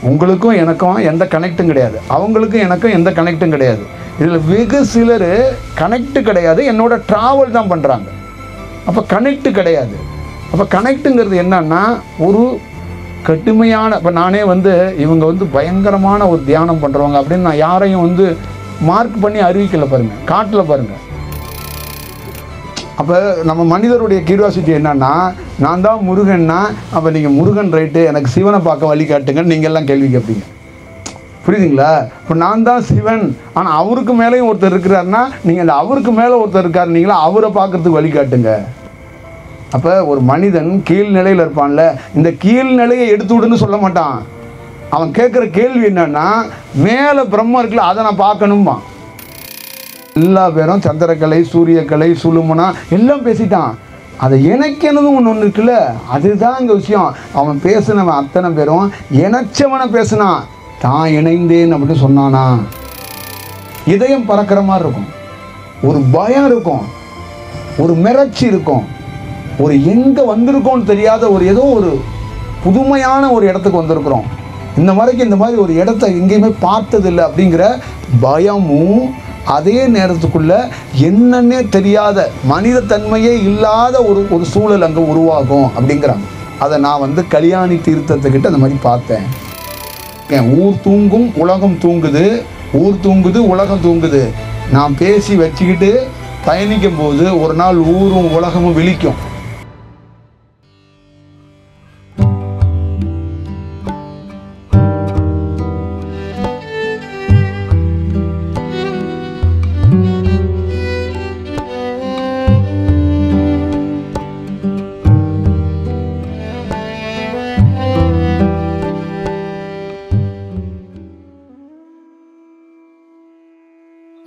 உங்களுக்கும் எனக்கும் எந்த கனெக்டும் கிடையாது, அவங்களுக்கும் எனக்கும் எந்த கனெக்டும் கிடையாது. இதில் வெகு சிலர் கனெக்ட் கிடையாது, என்னோட ட்ராவல் தான் பண்ணுறாங்க. அப்போ கனெக்ட் கிடையாது. அப்போ கனெக்ட்டுங்கிறது என்னன்னா ஒரு கடுமையான, இப்போ நானே வந்து இவங்க வந்து பயங்கரமான ஒரு தியானம் பண்ணுறவங்க அப்படின்னு நான் யாரையும் வந்து மார்க் பண்ணி அறிவிக்கலை பாருங்கள், காட்டல பாருங்கள். அப்போ நம்ம மனிதருடைய கியூரியாசிட்டி என்னன்னா, நான் தான் முருகன்னா அப்போ நீங்கள் முருகன் ரைட்டு, எனக்கு சிவனை பார்க்க வழி காட்டுங்கன்னு நீங்கள் எல்லாம் கேள்வி கேட்பீங்க. புரியுதுங்களா? இப்போ நான் தான் சிவன், ஆனால் அவருக்கு மேலேயும் ஒருத்தர் இருக்கிறாருன்னா நீங்கள் அந்த அவருக்கு மேலே ஒருத்தர் இருக்காரு, நீங்களா அவரை பார்க்கறதுக்கு வழி காட்டுங்க. அப்போ ஒரு மனிதன் கீழ்நிலையில் இருப்பான்ல, இந்த கீழ்நிலையை எடுத்து விடுன்னு சொல்ல மாட்டான். அவன் கேட்குற கேள்வி என்னன்னா, மேலே பிரம்மம் இருக்குல்ல அதை நான் பார்க்கணுமா. எல்லா பேரும் சந்திரக்கலை, சூரியக்கலை, சுழுமனா எல்லாம் பேசிட்டான். அதை இணைக்கணும் ஒன்று இருக்குல்ல, அதுதான் இங்கே விஷயம். அவன் பேசினவன் அத்தனை பேரும் இணைச்சவனை பேசினான், தான் இணைந்தேன் அப்படின்னு சொன்னானா. இதயம் பறக்கிற மாதிரி இருக்கும், ஒரு பயம் இருக்கும், ஒரு மிரட்சி இருக்கும், ஒரு எங்கே வந்திருக்கோன்னு தெரியாத ஒரு ஏதோ ஒரு புதுமையான ஒரு இடத்துக்கு வந்திருக்கிறோம், இந்த மாதிரி ஒரு இடத்த எங்கேயுமே பார்த்ததில்லை அப்படிங்கிற பயமும், அதே நேரத்துக்குள்ள என்னன்னே தெரியாத மனித தன்மையே இல்லாத ஒரு சூழல் அங்கே உருவாகும் அப்படிங்கிறாங்க. அதை நான் வந்து கல்யாணி தீர்த்தத்துக்கிட்ட அந்த மாதிரி பார்த்தேன். ஊர் தூங்கும் உலகம் தூங்குது, ஊர் தூங்குது உலகம் தூங்குது. நான் பேசி வச்சுக்கிட்டு பயணிக்கும் போது ஒரு நாள் ஊரும் உலகமும் விழிக்கும்.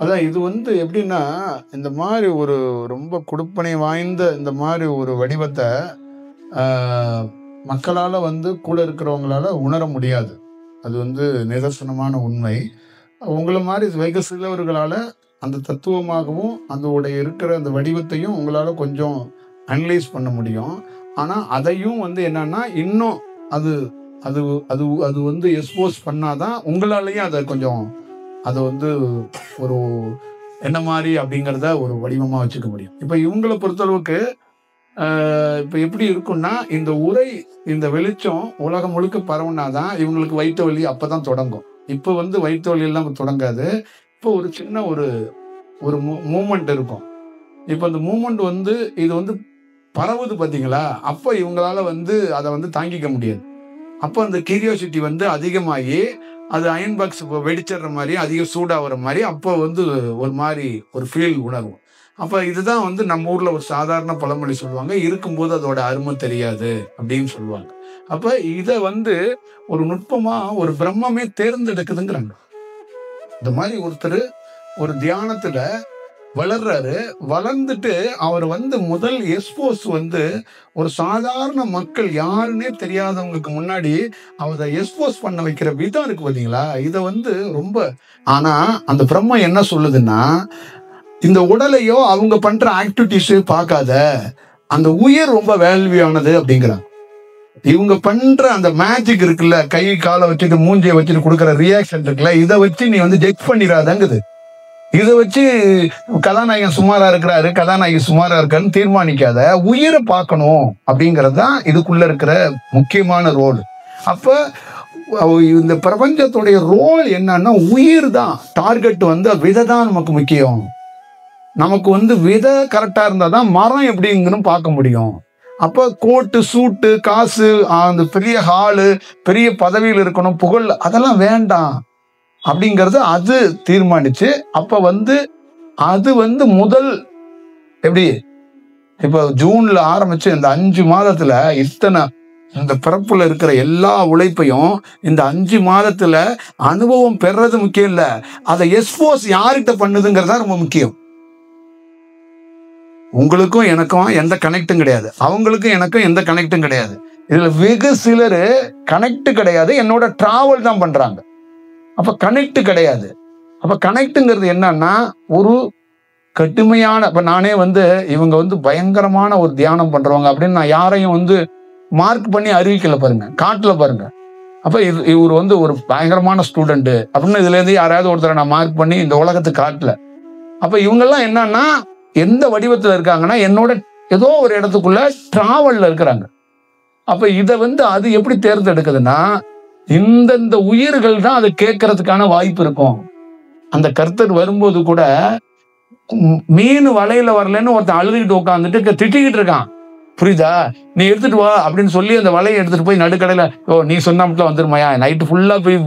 அதான் இது வந்து எப்படின்னா, இந்த மாதிரி ஒரு ரொம்ப கொடுப்பனை வாய்ந்த இந்த மாதிரி ஒரு வடிவத்தை மக்களால் வந்து கூட இருக்கிறவங்களால உணர முடியாது. அது வந்து நிதர்சனமான உண்மை. உங்களை மாதிரி வெகு சிலவர்களால் அந்த தத்துவமாகவும் அதோடைய இருக்கிற அந்த வடிவத்தையும் உங்களால் கொஞ்சம் அனலைஸ் பண்ண முடியும். ஆனால் அதையும் வந்து என்னன்னா, இன்னும் அது அது அது அது வந்து எக்ஸ்போஸ் பண்ணாதான் உங்களாலேயும் அதை கொஞ்சம் அதை வந்து ஒரு என்ன மாதிரி அப்படிங்கிறத ஒரு வடிவமாக வச்சுக்க முடியும். இப்போ இவங்களை பொறுத்தளவுக்கு இப்போ எப்படி இருக்குன்னா, இந்த உரை இந்த வெளிச்சம் உலகம் முழுக்க பரவுனாதான் இவங்களுக்கு வயிற்று வலி அப்போ தான் தொடங்கும். இப்போ வந்து வயிற்று வலி எல்லாம் தொடங்காது. இப்போ ஒரு சின்ன ஒரு மூமெண்ட் இருக்கும். இப்போ அந்த மூமெண்ட் வந்து இது வந்து பரவுது பார்த்தீங்களா, அப்போ இவங்களால வந்து அதை வந்து தாங்கிக்க முடியாது. அப்போ அந்த கியூரியாசிட்டி வந்து அதிகமாகி அது அயன் பாக்ஸ் வெடிச்சிடுற மாதிரி, அதிக சூடாகிற மாதிரி, அப்போ வந்து ஒரு மாதிரி ஒரு ஃபீல் உணர்வும். அப்போ இதுதான் வந்து நம்ம ஊரில் ஒரு சாதாரண பழமொழி சொல்லுவாங்க, இருக்கும்போது அதோட அருமை தெரியாது அப்படின்னு சொல்லுவாங்க. அப்போ இதை வந்து ஒரு நுட்பமாக ஒரு பிரம்மமே தேர்ந்தெடுக்குதுங்கிறாங்க. இந்த மாதிரி ஒருத்தர் ஒரு தியானத்தில் வளர்றாரு, வளர்ந்துட்டு அவர் வந்து முதல் எக்ஸ்போஸ் வந்து ஒரு சாதாரண மக்கள் யாருன்னே தெரியாதவங்களுக்கு முன்னாடி அவரை எக்ஸ்போஸ் பண்ண வைக்கிற விதம் இருக்கு பார்த்தீங்களா, இதை வந்து ரொம்ப. ஆனா அந்த பிரம்மம் என்ன சொல்லுதுன்னா, இந்த உடலையோ அவங்க பண்ற ஆக்டிவிட்டிஸோ பார்க்காத, அந்த உயிர் ரொம்ப வேல்வியானது அப்படிங்கிறாங்க. இவங்க பண்ற அந்த மேஜிக் இருக்குல்ல, கை காலை வச்சுட்டு மூஞ்சியை வச்சுட்டு கொடுக்குற ரியாக்ஷன் இருக்குல்ல, இதை வச்சு நீ வந்து ஜட்ஜ் பண்ணிடாதங்குது. இதை வச்சு கதாநாயகன் சுமாரா இருக்கிறாரு, கதாநாயகி சுமாரா இருக்காருன்னு தீர்மானிக்காத, உயிரை பார்க்கணும் அப்படிங்கிறது தான் இதுக்குள்ள இருக்கிற முக்கியமான ரோல். அப்ப இந்த பிரபஞ்சத்துடைய ரோல் என்னன்னா, உயிர் தான் டார்கெட். வந்து விதை தான் நமக்கு முக்கியம். நமக்கு வந்து விதை கரெக்டா இருந்தாதான் மரம் எப்படிங்கன்னு பார்க்க முடியும். அப்ப கோட்டு சூட்டு காசு, அந்த பெரிய ஹாலு, பெரிய பதவியில் இருக்கணும், புகழ், அதெல்லாம் வேண்டாம் அப்படிங்கிறது அது தீர்மானிச்சு. அப்ப வந்து அது வந்து முதல் எப்படி இப்போ ஜூன்ல ஆரம்பிச்சு இந்த 5 மாதத்துல இத்தனை இந்த பிறப்புல இருக்கிற எல்லா உழைப்பையும் இந்த 5 மாதத்துல அனுபவம் பெறது முக்கியம் இல்ல, அதை எக்ஸ்போஸ் யார்கிட்ட பண்ணுதுங்கிறதா ரொம்ப முக்கியம். உங்களுக்கும் எனக்கும் எந்த கனெக்டும் கிடையாது, அவங்களுக்கும் எனக்கும் எந்த கனெக்டும் கிடையாது. இதுல வெகு சிலர் கனெக்ட் கிடையாது, என்னோட டிராவல் தான் பண்றாங்க. அப்ப கனெக்ட் கிடையாது. அப்ப கனெக்ட்ங்கிறது என்னன்னா ஒரு கடுமையான, இப்ப நானே வந்து இவங்க வந்து பயங்கரமான ஒரு தியானம் பண்றவங்க அப்படின்னு நான் யாரையும் வந்து மார்க் பண்ணி அறிவிக்கல பாருங்க, காட்டல பாருங்க. அப்ப இவர் வந்து ஒரு பயங்கரமான ஸ்டூடெண்ட் அப்படின்னு இதுல இருந்து யாராவது ஒருத்தரை நான் மார்க் பண்ணி இந்த உலகத்துக்கு காட்டல. அப்ப இவங்கெல்லாம் என்னன்னா எந்த வடிவத்துல இருக்காங்கன்னா என்னோட ஏதோ ஒரு இடத்துக்குள்ள டிராவல்ல இருக்கிறாங்க. அப்ப இதை வந்து அது எப்படி தேர்ந்தெடுக்குதுன்னா இந்தந்த உயிர்கள் தான் அதை கேட்கறதுக்கான வாய்ப்பு இருக்கும். அந்த கர்த்தர் வரும்போது கூட மீன் வலையில வரலன்னு ஒருத்தன் அழுதுகிட்டு உட்காந்துட்டு திட்டிக்கிட்டு இருக்கான். புரியுதா? நீ எடுத்துட்டு வா அப்படின்னு சொல்லி அந்த வலையை எடுத்துட்டு போய் நடுக்கடையில, நீ சொன்னா மட்டும் வந்துருமாயா, நைட்டு ஃபுல்லா போய்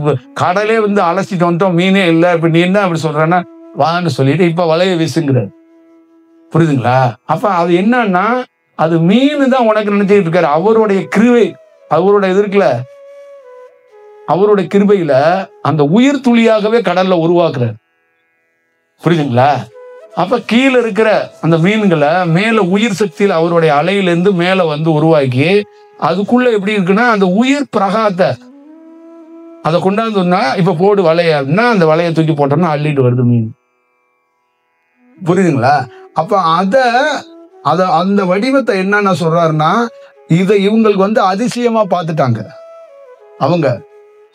கடலே வந்து அலசிட்டு வந்துட்டோம், மீனே இல்லை, இப்ப நீ என்ன அப்படி சொல்றன்னா வான்னு சொல்லிட்டு இப்ப வலையை வீசுங்கிறார். புரியுதுங்களா? அப்ப அது என்னன்னா அது மீன் தான் உனக்கு நினைச்சிட்டு இருக்காரு. அவருடைய கிருபை, அவருடைய இது இருக்குல்ல, அவருடைய கிருபையில அந்த உயிர் துளியாகவே கடல்ல உருவாக்குறாரு. புரியுதுங்களா? அப்ப கீழே இருக்கிற அந்த மீன்களை மேல உயிர் சக்தியில அவருடைய அலையிலிருந்து மேல வந்து உருவாக்கி அதுக்குள்ள எப்படி இருக்குன்னா அந்த உயிர் பிரகாத்தை அதை கொண்டாந்துன்னா இப்ப போடு வலைய அப்படின்னா அந்த வலையை தூக்கி போட்டோம்னா அள்ளிட்டு வருது மீன். புரியுதுங்களா? அப்ப அந்த வடிவத்தை என்னன்னா சொல்றாருன்னா இதை இவங்களுக்கு வந்து அதிசயமா பார்த்துட்டாங்க அவங்க.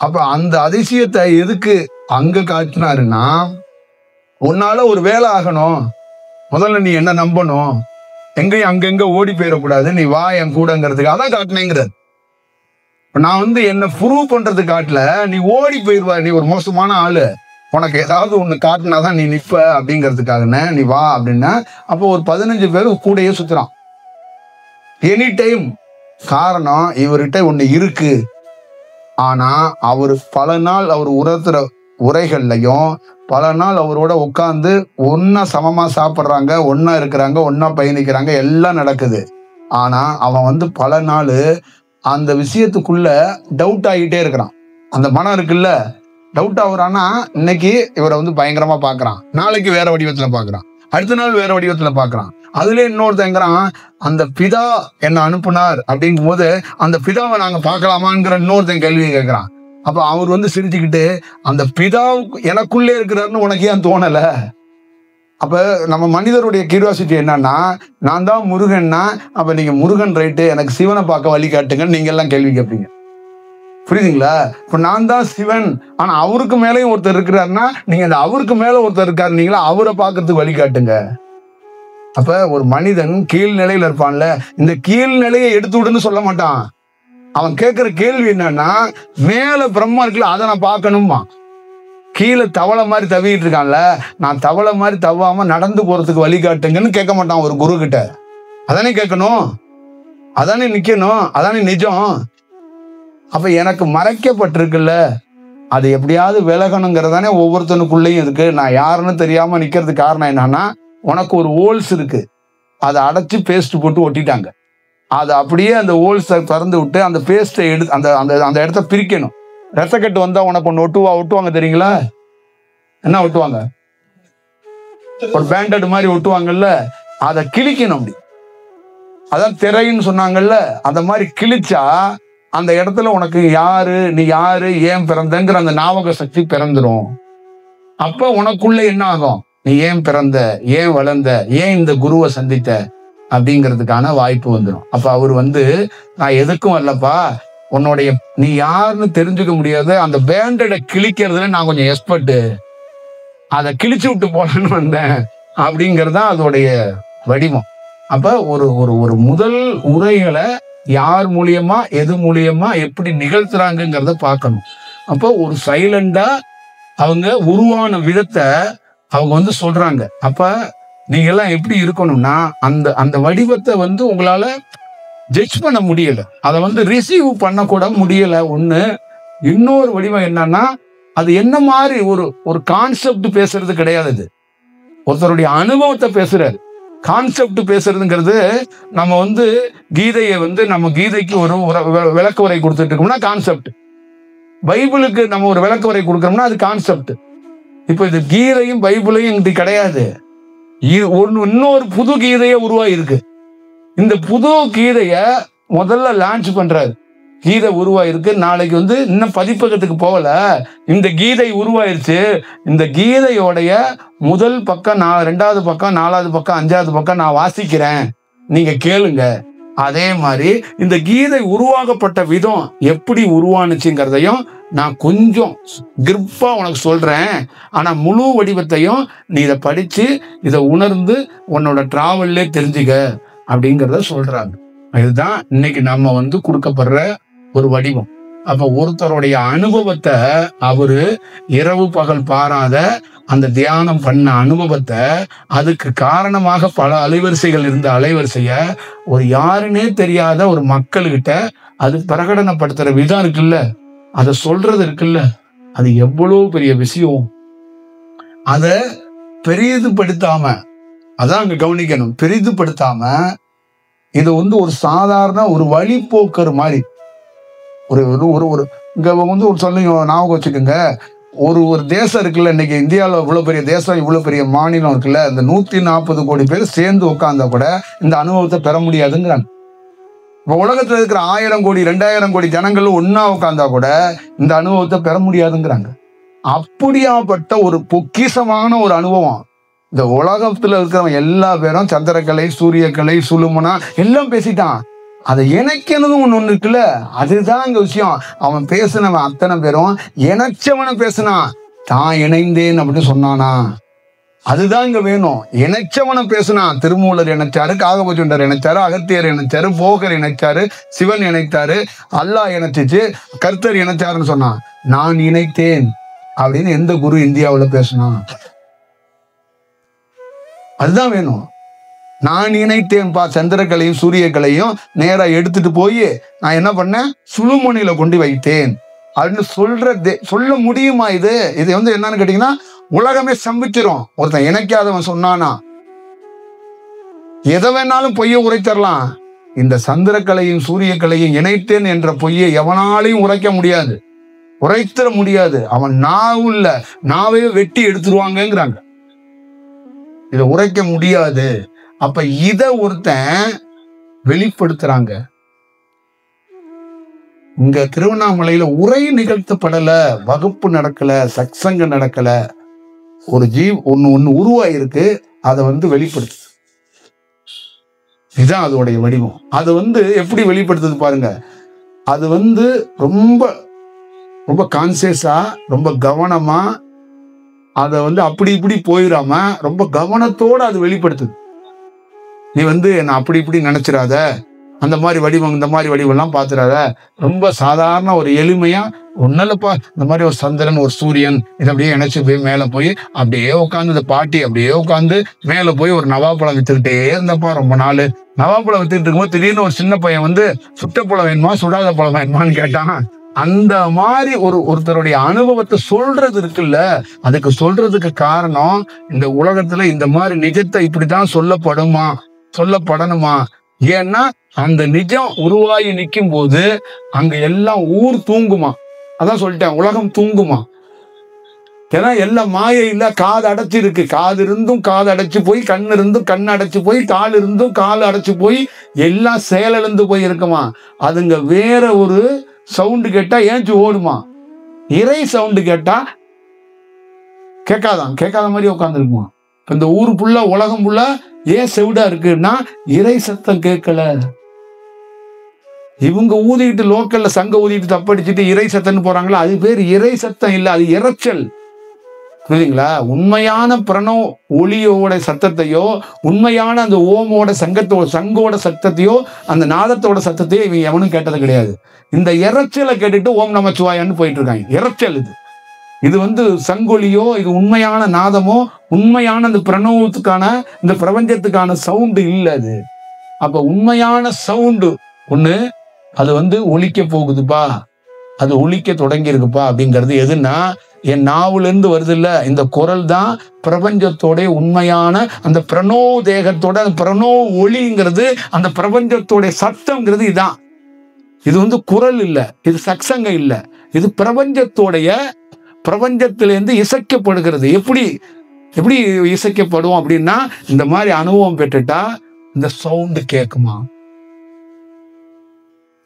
அப்ப அந்த அதிசயத்தை எதுக்கு அங்க காட்டினாருன்னா, உன்னால ஒரு வேலை ஆகணும், முதல்ல நீ என்ன நம்பணும், எங்கேயும் அங்கங்க ஓடி போயிடக்கூடாது, நீ வா என் கூடங்கிறதுக்கு அதான் காட்டினேங்கிறார். நான் வந்து என்ன ப்ரூவ் பண்றது காட்டல, நீ ஓடி போயிடுவா, நீ ஒரு மோசமான ஆளு, உனக்கு ஏதாவது ஒண்ணு காட்டினாதான் நீ நிற்ப அப்படிங்கிறதுக்காக நீ வா அப்படின்னா. அப்போ ஒரு 15 பேர் கூடையே சுத்துறான் எனி டைம். காரணம் இவர்கிட்ட ஒண்ணு இருக்கு. ஆனா அவரு பல நாள் அவர் உரத்துற உரைகள்லையும் பல நாள் அவரோட உட்கார்ந்து ஒன்னா சமமா சாப்பிட்றாங்க, ஒன்னா இருக்கிறாங்க, ஒன்னா பயணிக்கிறாங்க, எல்லாம் நடக்குது. ஆனா அவன் வந்து பல நாள் அந்த விஷயத்துக்குள்ள டவுட் ஆகிட்டே இருக்கிறான். அந்த மனம் இருக்குல்ல, டவுட் ஆகுறான்னா இன்னைக்கு இவரை வந்து பயங்கரமா பாக்குறான், நாளைக்கு வேற வடிவத்துல பாக்குறான், அடுத்த நாள் வேற வடிவத்துல பாக்குறான். அதுல இன்னொருத்தங்கிறான் அந்த பிதா என்ன அனுப்புனார் அப்படிங்கும் போது அந்த பிதாவை நாங்க பார்க்கலாமாங்கிற இன்னொருத்தன் கேள்வி கேட்கிறான். அப்ப அவர் வந்து சிரிச்சுக்கிட்டு அந்த பிதா எனக்குள்ளே இருக்கிறாருன்னு உனக்கு ஏன் தோணல? அப்ப நம்ம மனிதருடைய கியூரியாசிட்டி என்னன்னா, நான் தான் முருகன்னா அப்ப நீங்க முருகன் ரைட்டு, எனக்கு சிவனை பார்க்க வழி காட்டுங்கன்னு நீங்க எல்லாம் கேள்வி கேட்பீங்க. புரியுதுங்களா? இப்ப நான் தான் சிவன், ஆனா அவருக்கு மேலேயும் ஒருத்தர் இருக்கிறாருன்னா நீங்க அந்த அவருக்கு மேல ஒருத்தர் இருக்காரு, நீங்களா அவரை பார்க்கறதுக்கு வழி காட்டுங்க. அப்ப ஒரு மனிதன் கீழ்நிலையில இருப்பான்ல, இந்த கீழ்நிலையை எடுத்து விடுன்னு சொல்ல மாட்டான். அவன் கேட்கிற கேள்வி என்னன்னா, மேல பிரம்மா இருக்குல்ல அதை நான் பார்க்கணுமா, கீழே தவளை மாதிரி தவிக்கிட்டு இருக்கான்ல, நான் தவளை மாதிரி தவாம நடந்து போறதுக்கு வழிகாட்டுங்கன்னு கேட்க மாட்டான் ஒரு குரு கிட்ட. அதானே கேட்கணும், அதானே நிக்கணும், அதானே நிஜம். அப்ப எனக்கு மறைக்கப்பட்டிருக்குல்ல, அது எப்படியாவது விலகணுங்கிறதானே ஒவ்வொருத்தனுக்குள்ளேயும் இருக்கு. நான் யாருன்னு தெரியாம நிக்கிறதுக்கு காரணம் என்னன்னா, உனக்கு ஒரு ஹோல்ஸ் இருக்கு, அதை அடைச்சு பேஸ்ட் போட்டு ஒட்டிட்டாங்க. அதை அப்படியே அந்த ஹோல்ஸை திறந்து விட்டு அந்த பேஸ்ட்டை எடுத்து அந்த அந்த அந்த இடத்த பிரிக்கணும். ரத்தக்கட்டு வந்தா உனக்கு ஒன்று ஒட்டுவாங்க தெரியுங்களா? என்ன ஒட்டுவாங்க? ஒரு பேண்டட் மாதிரி ஒட்டுவாங்கல்ல, அதை கிழிக்கணும். அப்படி அதான் திரைன்னு சொன்னாங்கல்ல, அந்த மாதிரி கிழிச்சா அந்த இடத்துல உனக்கு யாரு நீ யாரு ஏன் பிறந்தங்கிற அந்த ஞாபக சக்தி பிறந்துரும். அப்ப உனக்குள்ள என்ன ஆகும், நீ ஏன் பிறந்த, ஏன் வளர்ந்த, ஏன் இந்த குருவை சந்தித்த அப்படிங்கிறதுக்கான வாய்ப்பு வந்துடும். அப்ப அவர் வந்து நான் எதுக்கும் வரலப்பா, உன்னுடைய நீ யாருன்னு தெரிஞ்சுக்க முடியாத அந்த பேண்டடை கிழிக்கிறதுல நான் கொஞ்சம் எக்ஸ்பர்ட், அதை கிழிச்சு விட்டு போலன்னு வந்தேன் அப்படிங்கறதுதான் அதோடைய வடிவம். அப்ப ஒரு ஒரு ஒரு முதல் உரைகளை யார் மூலியமா எது மூலியமா எப்படி நிகழ்த்துறாங்கிறத பார்க்கணும். அப்போ ஒரு சைலண்டா அவங்க உருவான விதத்தை அவங்க வந்து சொல்றாங்க. அப்ப நீங்க எல்லாம் எப்படி இருக்கணும்னா, அந்த அந்த வடிவத்தை வந்து உங்களால ஜட்ஜ் பண்ண முடியல, அதை வந்து ரிசீவ் பண்ண கூட முடியல. ஒண்ணு. இன்னொரு வடிவம் என்னன்னா, அது என்ன மாதிரி ஒரு ஒரு கான்செப்ட் பேசுறது கிடையாது, அது ஒருத்தருடைய அனுபவத்தை பேசுறாரு. கான்செப்ட் பேசுறதுங்கிறது நம்ம வந்து கீதையை வந்து நம்ம கீதைக்கு ஒரு விளக்க உரை கொடுத்துட்டு இருக்கோம்னா கான்செப்ட், பைபிளுக்கு நம்ம ஒரு விளக்க உரை கொடுக்கறோம்னா அது கான்செப்ட். இப்ப இது கீதையும் பைபிளையும் இது கிடையாது, இன்னொரு புது கீதையை உருவாயிருக்கு. இந்த புது கீதைய முதல்ல லான்ச் பண்றாரு. கீதை உருவாயிருக்கு, நாளைக்கு வந்து இன்னும் பதிப்பகத்துக்கு போகல, இந்த கீதை உருவாயிருச்சு, இந்த கீதையோடைய முதல் பக்கம், 2வது பக்கம், 4வது பக்கம், 5வது பக்கம் நான் வாசிக்கிறேன், நீங்க கேளுங்க அதே மாதிரி இந்த கீதை உருவாக்கப்பட்ட விதம் எப்படி உருவானுச்சுங்கிறதையும் நான் கொஞ்சம் கிரிப்பா உனக்கு சொல்றேன். ஆனா முழு வடிவத்தையும் நீ இதை படிச்சு இதை உணர்ந்து உன்னோட டிராவல்லே தெரிஞ்சுக்க அப்படிங்கிறத சொல்றாங்க. இதுதான் இன்னைக்கு நம்ம கொடுக்கப்படுற ஒரு வடிவம். அப்ப ஒருத்தருடைய அனுபவத்தை அவரு இரவு பகல் பாராத அந்த தியானம் பண்ண அனுபவத்தை, அதுக்கு காரணமாக பல அலைவரிசைகள் இருந்த அலைவரிசைய ஒரு யாருன்னே தெரியாத ஒரு மக்கள்கிட்ட அது பிரகடனப்படுத்துற விதம் இருக்குல்ல, அதை சொல்றது இருக்குல்ல, அது எவ்வளவு பெரிய விஷயம். அத பெரிதுபடுத்தாம, அதான் அங்க கவனிக்கணும், பெரிதுபடுத்தாம இது ஒரு சாதாரண ஒரு வழிபோக்கர் மாதிரி ஒரு ஒரு ஒரு இங்க ஒரு சொல்லுங்க, ஞாபகம் வச்சுக்கோங்க. ஒரு தேசம் இருக்குல்ல, இன்னைக்கு இந்தியாவில் இவ்வளவு பெரிய தேசம், இவ்வளவு பெரிய மாநிலம் இருக்குல்ல, இந்த 140 கோடி பேர் சேர்ந்து உட்கார்ந்தா கூட இந்த அனுபவத்தை பெற முடியாதுங்கிறாங்க. இப்ப உலகத்துல இருக்கிற 1000 கோடி 2000 கோடி ஜனங்களும் ஒன்னா உட்கார்ந்தா கூட இந்த அனுபவத்தை பெற முடியாதுங்கிறாங்க. அப்படியாப்பட்ட ஒரு பொக்கிஷமான ஒரு அனுபவம். இந்த உலகத்துல இருக்கிறவங்க எல்லா பேரும் சந்திரக்கலை, சூரியக்கலை, சுலுமனா எல்லாம் பேசிட்டான். அதை இணைக்கணும் ஒண்ணு இருக்குல்ல, அதுதான் இங்க விஷயம். அவன் பேசினவன் அத்தனை பேரும் இணைச்சவனை பேசினான், தான் இணைந்தேன் அப்படின்னு சொன்னானா, அதுதான் இங்க வேணும். இணைச்சவனை பேசினான். திருமூலர் இணைச்சாரு, காகபச்சுண்டர் இணைச்சாரு, அகத்தியர் இணைச்சாரு, போகர் இணைச்சாரு, சிவன் இணைத்தாரு, அல்லாஹ் இணைச்சிச்சு, கர்த்தர் இணைச்சாருன்னு சொன்னான். நான் இணைத்தேன் அப்படின்னு எந்த குரு இந்தியாவுல பேசினான்? அதுதான் வேணும். நான் இணைத்தேன்பா சந்திரக்கலையும் சூரியக்கலையும் நேரா எடுத்துட்டு போய் நான் என்ன பண்ணேன், சுழுமுனையில கொண்டு வைத்தேன் அப்படின்னு சொல்ல முடியுமா? இது என்னன்னு கேட்டீங்கன்னா, உலகமே சம்பிச்சிரும். ஒருத்தன் இணைக்காதவன் சொன்னானா எதை வேணாலும் பொய்ய உரைத்தரலாம். இந்த சந்திரக்கலையும் சூரியக்கலையும் இணைத்தேன் என்ற பொய்யை எவனாலையும் உரைக்க முடியாது, உரைத்தர முடியாது. அவன் நாவே வெட்டி எடுத்துருவாங்கிறாங்க. இதை உரைக்க முடியாது. அப்ப இத ஒருத்தன் வெளிப்படுத்துறாங்க. இங்க திருவண்ணாமலையில உரை நிகழ்த்தப்படல, வகுப்பு நடக்கல, சத்சங்க நடக்கல, ஒரு ஒண்ணு உருவாயிருக்கு, அதை வெளிப்படுத்து. இதுதான் அதோடைய வடிவம். அது எப்படி வெளிப்படுத்துது பாருங்க. அது ரொம்ப ரொம்ப கான்சியஸா, ரொம்ப கவனமா, அதை அப்படி இப்படி போயிடாம ரொம்ப கவனத்தோட அது வெளிப்படுத்துது. நீ என்ன அப்படி இப்படி நினைச்சிடாத, அந்த மாதிரி வடிவம் இந்த மாதிரி வடிவம் எல்லாம் பாத்துறாத. ரொம்ப சாதாரண ஒரு எளிமையா, ஒன்னலப்பா இந்த மாதிரி ஒரு சந்திரன் ஒரு சூரியன் இதை அப்படியே இணைச்சு போய் மேல போய் அப்படியே உட்காந்து இந்த பாட்டி அப்படியே உட்காந்து மேல போய் ஒரு நவாப்பழம் வித்துக்கிட்டே இருந்தப்பா ரொம்ப நாள். நவாப்பழம் வித்துக்கிட்டு இருக்கும்போது திடீர்னு ஒரு சின்ன பையன் சுட்ட பழம் வேணுமா சுடாத பழம் வேணுமான்னு கேட்டான். அந்த மாதிரி ஒருத்தருடைய அனுபவத்தை சொல்றது இருக்குல்ல, அதுக்கு சொல்றதுக்கு காரணம் இந்த உலகத்துல இந்த மாதிரி நிஜத்தை இப்படித்தான் சொல்லப்படணுமா. ஏன்னா அந்த நிஜம் உருவாகி நிற்கும் போது அங்க எல்லாம் ஊர் தூங்குமா. அதான் சொல்லிட்டேன், உலகம் தூங்குமா. ஏன்னா எல்லாம் மாயை இல்ல, காது அடைச்சு இருக்கு. காது இருந்தும் காது அடைச்சு போய், கண்ணு இருந்தும் கண் அடைச்சு போய், கால் இருந்தும் கால் அடைச்சு போய், எல்லாம் செயலிழந்து போய் இருக்குமா. அதுங்க வேற ஒரு சவுண்டு கேட்டா ஏஞ்சி ஓடுமா. இறை சவுண்டு கேட்டா கேட்காத மாதிரி உட்காந்துருக்குமா. இந்த ஊர் புள்ள உலகம் புள்ள ஏன் செவிடா இருக்குன்னா இறை சத்தம் கேட்கல. இவங்க ஊதிட்டு லோக்கல்ல சங்க ஊதிட்டு தப்படிச்சுட்டு இறை சத்தம்னு போறாங்களா, அது பேர் இறை சத்தம் இல்ல, அது இறைச்சல். புரியுதுங்களா? உண்மையான பிரணவ ஒளியோட சத்தத்தையோ, உண்மையான அந்த ஓமோட சங்கோட சத்தத்தையோ, அந்த நாதத்தோட சத்தத்தையோ இவங்க எவனும் கேட்டது கிடையாது. இந்த இறைச்சலை கேட்டுட்டு ஓம் நமச்சிவாயன்னு போயிட்டு இருக்காங்க. இறைச்சல் இது சங்கொலியோ, இது உண்மையான நாதமோ, உண்மையான அந்த பிரணவத்துக்கான இந்த பிரபஞ்சத்துக்கான சவுண்டு இல்ல அது. அப்ப உண்மையான சவுண்டு ஒண்ணு அது ஒலிக்க போகுதுப்பா, அது ஒலிக்க தொடங்கி இருக்குப்பா அப்படிங்கிறது எதுன்னா, என் நாவுல இருந்து வருது இல்ல, இந்த குரல் தான் பிரபஞ்சத்தோட உண்மையான அந்த பிரணோ தேகத்தோட அந்த பிரணோ ஒளிங்கிறது, அந்த பிரபஞ்சத்தோட சத்தம்ங்கிறது இதான். இது குரல் இல்ல, இது சத்சங்க இல்ல, இது பிரபஞ்சத்திலிருந்து இசைக்கப்படுகிறது. எப்படி இசைக்கப்படும் அப்படின்னா, இந்த மாதிரி அனுபவம் பெற்றுட்டா இந்த சவுண்டு கேட்குமா.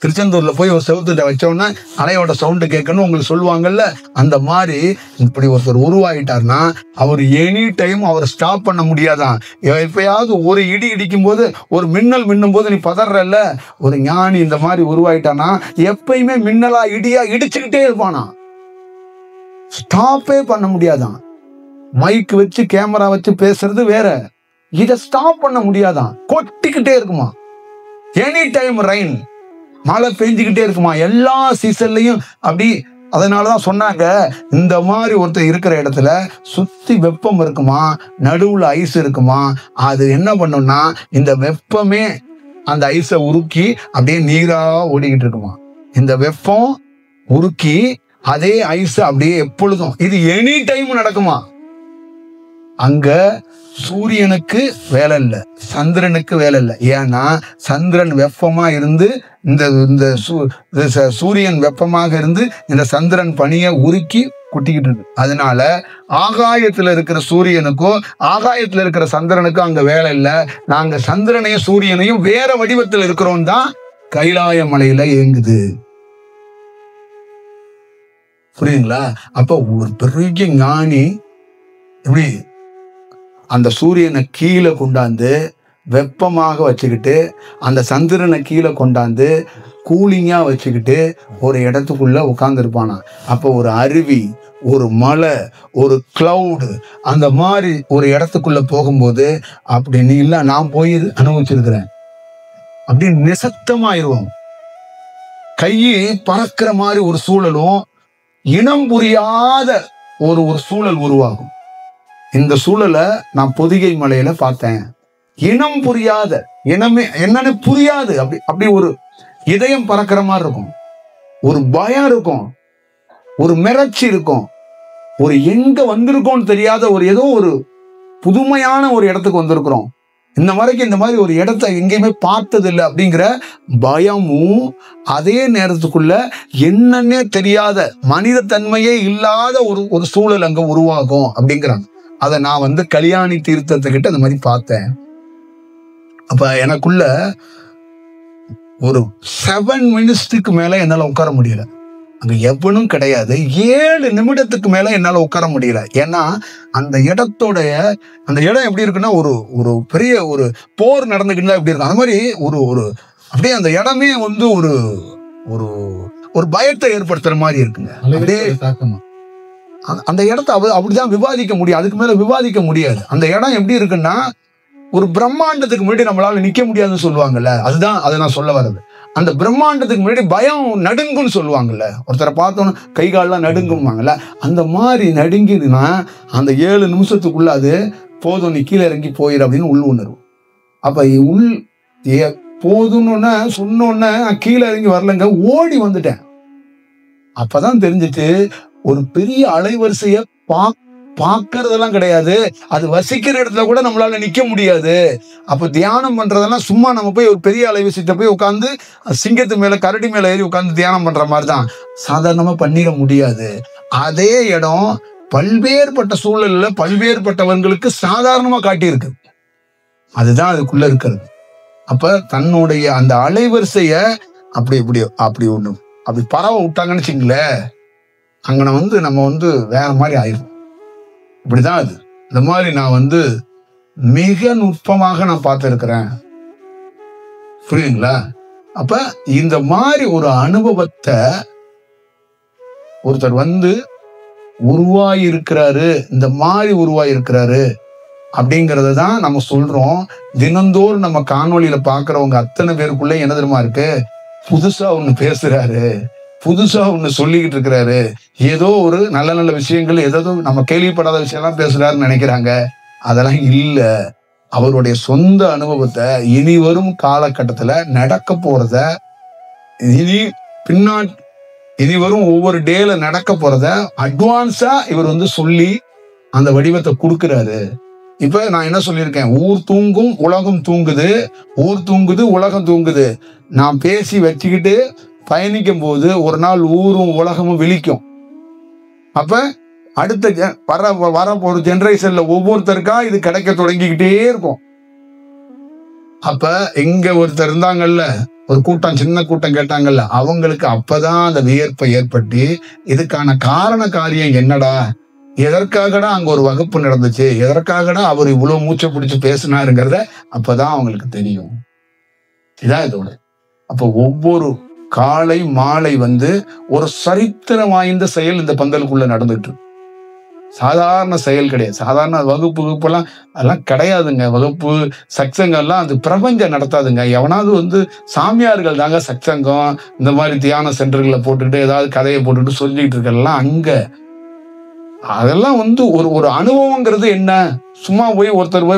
திருச்செந்தூர்ல போய் ஒரு செவுத்துட்ட வச்சோன்னா அலையோட சவுண்டு கேட்கணும் உங்களுக்கு சொல்லுவாங்கல்ல, அந்த மாதிரி இப்படி ஒருத்தர் உருவாயிட்டார்னா அவர் எனி டைம் அவரை ஸ்டாப் பண்ண முடியாதான். எப்பயாவது ஒரு இடி இடிக்கும் போது, ஒரு மின்னல் மின்னும் போது நீ பதறல, ஒரு ஞானி இந்த மாதிரி உருவாயிட்டானா எப்பயுமே மின்னலா இடியா இடிச்சுக்கிட்டே இருப்பானா, ஸ்டாப்பே பண்ண முடியாதான். மைக் வச்சு கேமரா வச்சு பேசுறது வேற, இதை ஸ்டாப் பண்ண முடியாதான், கொட்டிக்கிட்டே இருக்குமா. எனி டைம் ரெயின், மழை பெஞ்சுக்கிட்டே இருக்குமா எல்லா சீசன்லையும் அப்படி. அதனாலதான் சொன்னாங்க, இந்த மாதிரி ஒருத்தர் இருக்கிற இடத்துல சுத்தி வெப்பம் இருக்குமா, நடுவுல ஐஸ் இருக்குமா. அது என்ன பண்ணும்னா இந்த வெப்பமே அந்த ஐஸை உருக்கி அப்படியே நீரா ஓடிக்கிட்டு இருக்குமா. இந்த வெப்பம் உருக்கி அதே ஐஸ் அப்படியே எப்பொழுதும், இது எனி டைம் நடக்குமா. அங்க சூரியனுக்கு வேலை இல்லை, சந்திரனுக்கு வேலை இல்லை. ஏன்னா சந்திரன் வெப்பமா இருந்து இந்த சூரியன் வெப்பமாக இருந்து இந்த சந்திரன் பனியை உருக்கி குட்டிக்கிட்டு இருக்கு. அதனால ஆகாயத்துல இருக்கிற சூரியனுக்கோ ஆகாயத்துல இருக்கிற சந்திரனுக்கும் அங்க வேலை இல்லை. நாங்க சந்திரனையும் சூரியனையும் வேற வடிவத்தில் இருக்கிறோம் தான் கைலாய மலையில இயங்குது. புரியுதுங்களா? அப்ப ஒரு பெரிய ஞானி எப்படி அந்த சூரியனை கீழே கொண்டாந்து வெப்பமாக வச்சுக்கிட்டு, அந்த சந்திரனை கீழே கொண்டாந்து கூலிங்கா வச்சுக்கிட்டு ஒரு இடத்துக்குள்ள உட்கார்ந்துருப்பானா. அப்போ ஒரு அருவி, ஒரு மலை, ஒரு கிளவுடு, அந்த மாதிரி ஒரு இடத்துக்குள்ள போகும்போது அப்படி நீ இல்ல நான் போய் அனுபவிச்சிருக்கிறேன் அப்படின்னு நிசப்தமாயிருவோம். கையை பறக்கிற மாதிரி ஒரு சூழலும், இனம் புரியாத ஒரு சூழல் உருவாகும். இந்த சூழலை நான் பொதிகை மலையில பார்த்தேன். இனம் புரியாத, இனமே என்னன்னு புரியாது, அப்படி ஒரு இதயம் பறக்கிற மாதிரி இருக்கும், ஒரு பயம் இருக்கும், ஒரு மிரட்சி இருக்கும், ஒரு எங்க வந்திருக்கோம்னு தெரியாத ஒரு ஏதோ ஒரு புதுமையான ஒரு இடத்துக்கு வந்திருக்கிறோம், இந்த மாதிரி ஒரு இடத்த எங்கேயுமே பார்த்தது இல்லை அப்படிங்கிற பயமும், அதே நேரத்துக்குள்ள என்னன்னே தெரியாத மனித தன்மையே இல்லாத ஒரு சூழல் அங்க உருவாகும் அப்படிங்கிறாங்க. அதை நான் கல்யாணி தீர்த்தத்துக்கிட்ட அந்த மாதிரி பார்த்தேன். அப்ப எனக்குள்ள ஒரு 7 மினிட்ஸுக்கு மேல என்னால உட்கார முடியல. அங்க எவனும் கிடையாது. 7 நிமிடத்துக்கு மேல என்னால உட்கார முடியல. ஏன்னா அந்த அந்த இடம் எப்படி இருக்குன்னா, ஒரு பெரிய ஒரு போர் நடந்துக்கிட்டு எப்படி இருக்கும், அந்த மாதிரி ஒரு அப்படியே அந்த இடமே ஒரு பயத்தை ஏற்படுத்துற மாதிரி இருக்குங்க. அப்படியே அந்த இடத்த அப்படிதான் விவாதிக்க முடியும், அதுக்கு மேல விவாதிக்க முடியாது. அந்த இடம் எப்படி இருக்குன்னா, ஒரு பிரம்மாண்டத்துக்கு முன்னாடி நம்மளால நிக்க முடியாதுன்னு சொல்லுவாங்கல்ல, அதுதான் அதை நான் சொல்ல வர்றது. அந்த பிரம்மாண்டத்துக்கு முன்னாடி பயம் நடுங்குன்னு சொல்லுவாங்கல்ல, ஒருத்தரை பார்த்தோன்னு கை காலெல்லாம் நடுங்குவாங்கல்ல, அந்த மாதிரி நடுங்கிதுன்னா அந்த 7 நிமிஷத்துக்குள்ள அது போதும், நீ கீழே இறங்கி போயிரு அப்படின்னு உள் உணர்வு. அப்ப போதும்னு சொன்னோன்னே கீழே இறங்கி வரலங்க, ஓடி வந்துட்டேன். அப்பதான் தெரிஞ்சிச்சு, ஒரு பெரிய அலைவரிசைய பார்க்கறதெல்லாம் கிடையாது, அது வசிக்கிற இடத்துல கூட நம்மளால நிக்க முடியாது. அப்ப தியானம் பண்றதெல்லாம் சும்மா நம்ம போய் ஒரு பெரிய அலைவரிசைட்ட போய் உட்காந்து சிங்கத்து மேல கரடி மேல ஏறி உட்காந்து தியானம் பண்ற மாதிரிதான், சாதாரணமா பண்ணிட முடியாது. அதே இடம் பல்வேறுபட்ட சூழல்ல பல்வேறுபட்டவர்களுக்கு சாதாரணமா காட்டியிருக்கு. அதுதான் அதுக்குள்ள இருக்கிறது. அப்ப தன்னுடைய அந்த அலைவரிசைய அப்படி பரவ விட்டாங்கன்னு வச்சுங்களேன், அங்க நம்ம வேற மாதிரி ஆயிரும். இப்படிதான் அது. இந்த மாதிரி நான் மிக நுட்பமாக நான் பார்த்திருக்கிறேன். புரியுதுங்களா? அப்ப இந்த மாதிரி ஒரு அனுபவத்தை ஒருத்தர் உருவாயிருக்கிறாரு, இந்த மாதிரி உருவாயிருக்கிறாரு அப்படிங்கறத தான் நம்ம சொல்றோம். தினந்தோறும் நம்ம காணொலியில பாக்குறவங்க அத்தனை பேருக்குள்ள என்ன தெரியுமா இருக்கு, புதுசா ஒண்ணு பேசுறாரு, புதுசா ஒண்ணு சொல்லிக்கிட்டு இருக்கிறாரு, ஏதோ ஒரு நல்ல நல்ல விஷயங்கள், ஏதோ நம்ம கேள்விப்படாத விஷயம்லாம் பேசுறாருன்னு நினைக்கிறாங்க. அதெல்லாம் இல்ல. அவருடைய சொந்த அனுபவத்தை இனி வரும் காலகட்டத்துல நடக்க போறத, இனி வரும் ஒவ்வொரு டேல நடக்க போறத அட்வான்ஸா இவர் சொல்லி அந்த வடிவத்தை கொடுக்கிறாரு. இப்ப நான் என்ன சொல்லியிருக்கேன், ஊர் தூங்கும் உலகம் தூங்குது, ஊர் தூங்குது உலகம் தூங்குது. நான் பேசி வச்சுக்கிட்டு பயணிக்கும் போது ஒரு நாள் ஊரும் உலகமும் விழிக்கும். அப்ப அடுத்த வர ஒரு ஜெனரேஷன்ல ஒவ்வொருத்தருக்கா இது கிடைக்க தொடங்கிக்கிட்டே இருக்கும். அப்ப இங்க ஒருத்தர் இருந்தாங்கல்ல, ஒரு கூட்டம், சின்ன கூட்டம் கேட்டாங்கல்ல, அவங்களுக்கு அப்பதான் அந்த வியர்ப்பை ஏற்பட்டு இதுக்கான காரண காரியம் என்னடா, எதற்காகடா அங்க ஒரு வகுப்பு நடந்துச்சு, எதற்காகடா அவர் இவ்வளவு மூச்சை பிடிச்சு பேசினாருங்கிறத அப்பதான் அவங்களுக்கு தெரியும். இதான் இதோட. அப்போ ஒவ்வொரு காலை மாலை ஒரு சரித்திரம் வாய்ந்த செயல் இந்த பந்தலுக்குள்ள நடந்துட்டு இருக்கு. சாதாரண செயல் கிடையாது. சாதாரண வகுப்புலாம் அதெல்லாம் கிடையாதுங்க. வகுப்பு சத்சங்கம்லாம் அது பிரபஞ்சம் நடத்தாதுங்க. எவனாவது சாமியார்கள் தாங்க சத்சங்கம் இந்த மாதிரி தியான சென்டர்களை போட்டுட்டு ஏதாவது கதையை போட்டுட்டு சொல்லிட்டு இருக்கலாம். அங்க அதெல்லாம் ஒரு அனுபவங்கிறது என்ன, சும்மா போய் ஒருத்தர்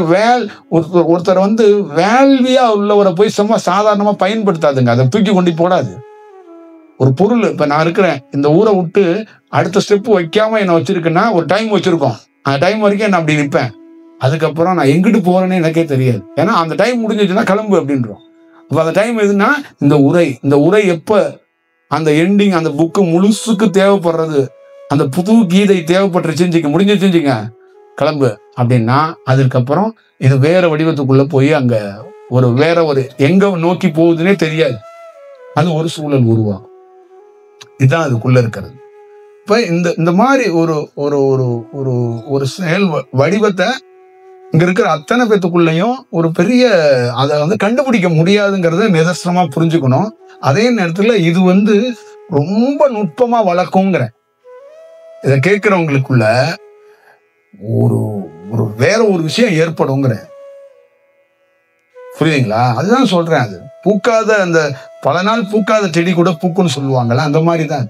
வேள்வியா உள்ளவரை போய் சும்மா சாதாரணமா பயன்படுத்தாதுங்க. அதை தூக்கி கொண்டு போடாது. ஒரு பொருள், இப்ப நான் இருக்கிறேன், இந்த ஊரை விட்டு அடுத்த ஸ்டெப் வைக்காம என்ன வச்சிருக்குன்னா ஒரு டைம் வச்சிருக்கோம். அந்த டைம் வரைக்கும் நான் அப்படி நிற்பேன். அதுக்கப்புறம் நான் எங்கிட்டு போறேன்னு எனக்கே தெரியாது. ஏன்னா அந்த டைம் முடிஞ்சிச்சுன்னா கிளம்பு அப்படின்றோம். அப்ப அந்த டைம் எதுன்னா இந்த உரை எப்ப அந்த எண்டிங், அந்த புக்கு முழுசுக்கு தேவைப்படுறது, அந்த புது கீதை தேவைப்பட்டுருச்சுங்க, முடிஞ்சிச்சுங்க, கிளம்பு அப்படின்னா அதுக்கப்புறம் இது வேற வடிவத்துக்குள்ள போய் அங்க வேற எங்க நோக்கி போகுதுன்னே தெரியாது. அது ஒரு சூழல் உருவாகும். இதுதான் அதுக்குள்ள இருக்கிறது. இப்ப இந்த மாதிரி ஒரு செயல் வடிவத்தை இங்க இருக்கிற அத்தனை பேத்துக்குள்ளயும் ஒரு பெரிய அதை கண்டுபிடிக்க முடியாதுங்கிறத நிதர்சனமா புரிஞ்சுக்கணும். அதே நேரத்துல இது ரொம்ப நுட்பமா வளர்க்குங்கிற இதை கேட்கிறவங்களுக்குள்ள வேற ஒரு விஷயம் ஏற்படுங்கிற, புரியுதுங்களா? அதுதான் சொல்றேன். அது பூக்காத, அந்த பல நாள் பூக்காத செடி கூட பூக்குன்னு சொல்லுவாங்கல்ல, அந்த மாதிரிதான்.